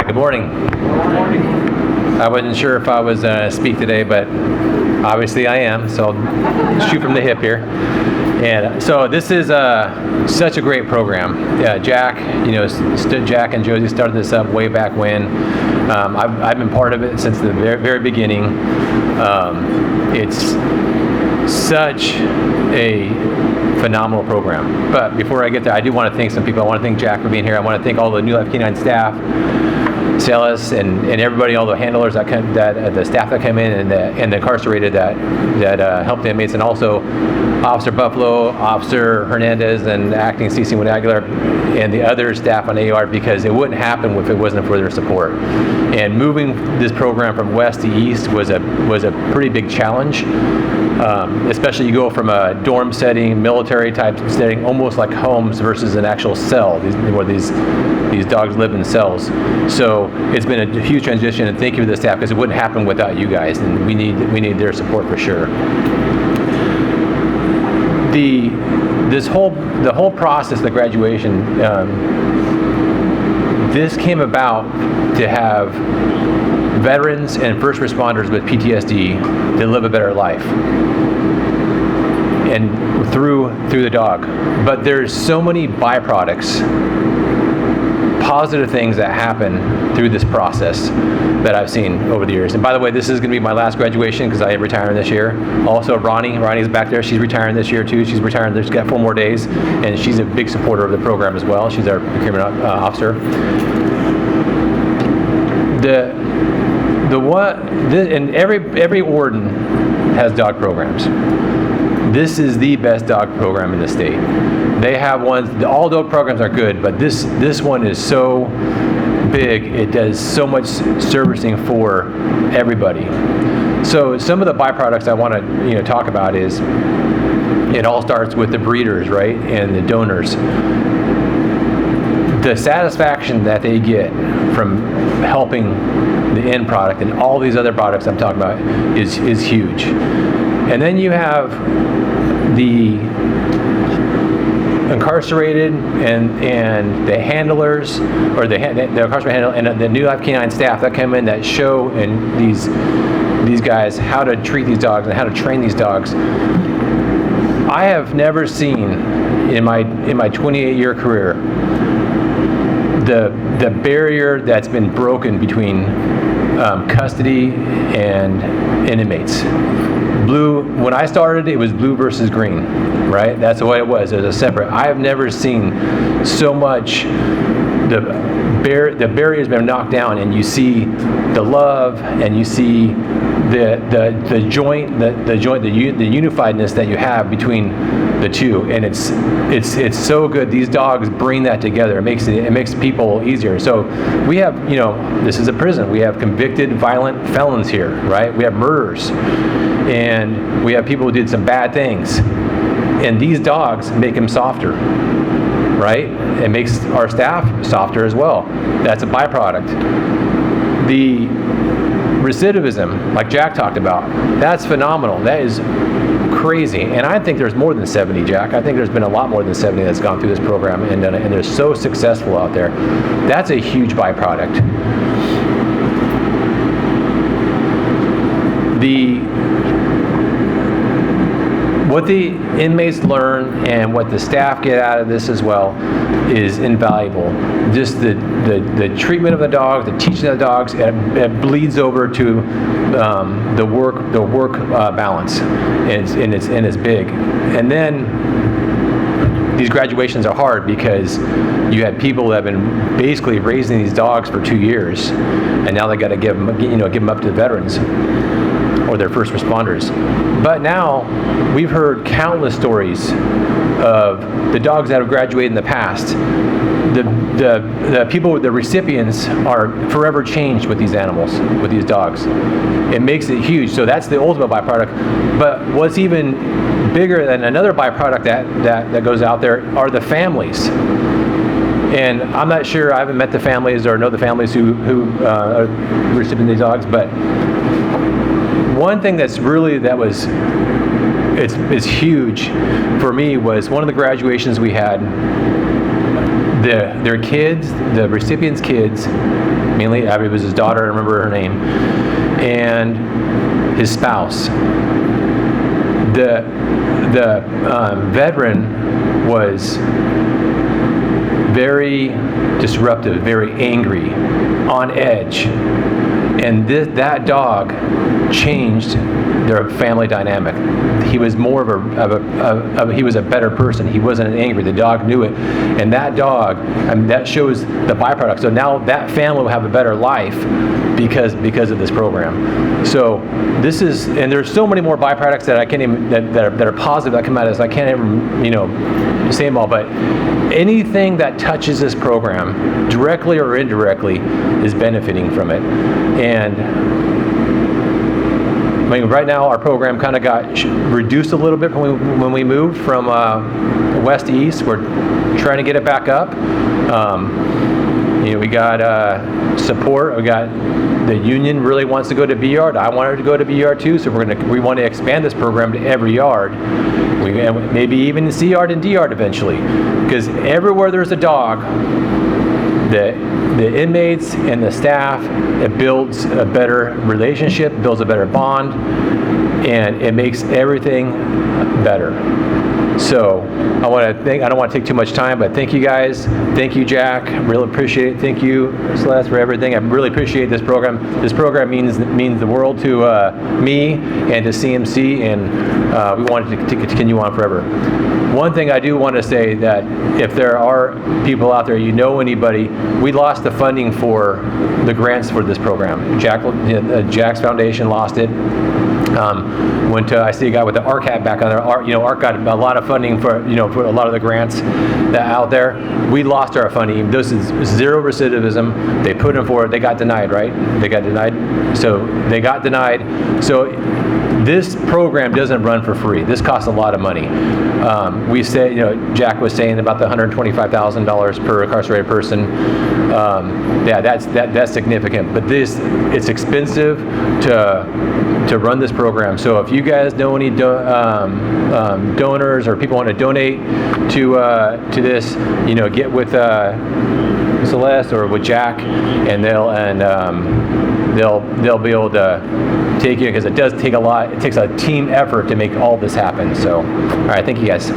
Good morning. I wasn't sure if I was speak today, but obviously I am, so I'll shoot from the hip here. And so this is such a great program. Jack, Jack and Josie started this up way back when. I've been part of it since the very beginning. It's such a phenomenal program. But before I get there, I do want to thank some people. I want to thank Jack for being here. I want to thank all the New Life Canine staff, Salas, and everybody, all the handlers the staff that come in, and the incarcerated that helped the inmates, and also Officer Buffalo, Officer Hernandez, and Acting CC Aguilar, and the other staff on AR, because it wouldn't happen if it wasn't for their support. And moving this program from west to east was a pretty big challenge. Especially you go from a dorm setting, military type setting, almost like homes, versus an actual cell, where these dogs live in cells. So it's been a huge transition, and thank you to the staff, because it wouldn't happen without you guys, and we need their support for sure. The whole process, the graduation, this came about to have veterans and first responders with PTSD to live a better life, and through the dog. But there's so many byproducts, positive things that happen through this process that I've seen over the years. And by the way, this is going to be my last graduation, because I am retiring this year. Also, Ronnie's back there. She's retiring this year too. She's retiring. She's got 4 more days, and she's a big supporter of the program as well. She's our procurement officer. And every warden has dog programs. This is the best dog program in the state. They have ones. All dog programs are good, but this one is so big. It does so much servicing for everybody. So some of the byproducts I want to talk about is, it all starts with the breeders, right, and the donors. The satisfaction that they get from helping the end product and all these other products I'm talking about is huge. And then you have the incarcerated and the handlers, or the incarcerated handler, and the New Life Canine staff that come in that show and these guys how to treat these dogs and how to train these dogs. I have never seen in my 28-year career the barrier that's been broken between custody and inmates. Blue, when I started, it was blue versus green, right? That's the way it was. There's a separate. I have never seen so much. The barrier's been knocked down, and you see the love, and you see the unifiedness that you have between the two, and it's so good. These dogs bring that together. It makes people easier. So we have, this is a prison. We have convicted violent felons here, right? We have murderers, and we have people who did some bad things, and these dogs make them softer, right? It makes our staff softer as well. That's a byproduct. The recidivism, like Jack talked about, that's phenomenal. That is crazy. And I think there's more than 70, Jack. I think there's been a lot more than 70 that's gone through this program and done it, and they're so successful out there. That's a huge byproduct. What the inmates learn and what the staff get out of this as well is invaluable. Just the treatment of the dogs, the teaching of the dogs, it bleeds over to the work balance, and it's big. And then these graduations are hard because you had people that have been basically raising these dogs for 2 years, and now they got to give them up to the veterans or their first responders. But now we've heard countless stories of the dogs that have graduated in the past. The people, the recipients, are forever changed with these animals, with these dogs. It makes it huge. So that's the ultimate byproduct. But what's even bigger than another byproduct that goes out there are the families. And I'm not sure, I haven't met the families or know the families who are recipients of these dogs, but one thing it's huge for me was one of the graduations we had. their kids, the recipient's kids, mainly Abby was his daughter, I remember her name, and his spouse. The veteran was very disruptive, very angry, on edge, and that dog changed their family dynamic. He was more he was a better person. He wasn't angry. The dog knew it, and that dog, that shows the byproduct. So now that family will have a better life because of this program. So this is, and there's so many more byproducts that I can't even that are positive that come out of this. I can't even say them all, but anything that touches this program, directly or indirectly, is benefiting from it. And I mean, right now our program kind of got reduced a little bit when we moved from west to east. We're trying to get it back up. We got support. We got the union really wants to go to B yard. I wanted to go to B yard too, so we want to expand this program to every yard. And maybe even C yard and D yard eventually, because everywhere there's a dog, the inmates and the staff, it builds a better relationship, builds a better bond, and it makes everything better. So I don't want to take too much time, but thank you guys. Thank you, Jack. Really appreciate it. Thank you, Celeste, for everything. I really appreciate this program. This program means the world to me and to CMC, and we want it to continue on forever. One thing I do want to say, that if there are people out there, anybody, we lost the funding for the grants for this program. Jack's foundation lost it. I see a guy with the ARC hat back on there. ARC got a lot of funding for a lot of the grants that out there. We lost our funding. This is zero recidivism. They put in for it. They got denied, right? They got denied. So they got denied. So this program doesn't run for free. This costs a lot of money. We say, Jack was saying about the $125,000 per incarcerated person. Yeah, that's significant. But it's expensive to run this program. So if you guys know any donors or people want to donate to this, get with Celeste or with Jack, and they'll be able to take you, because it does take a lot. It takes a team effort to make all this happen. So, all right, thank you guys.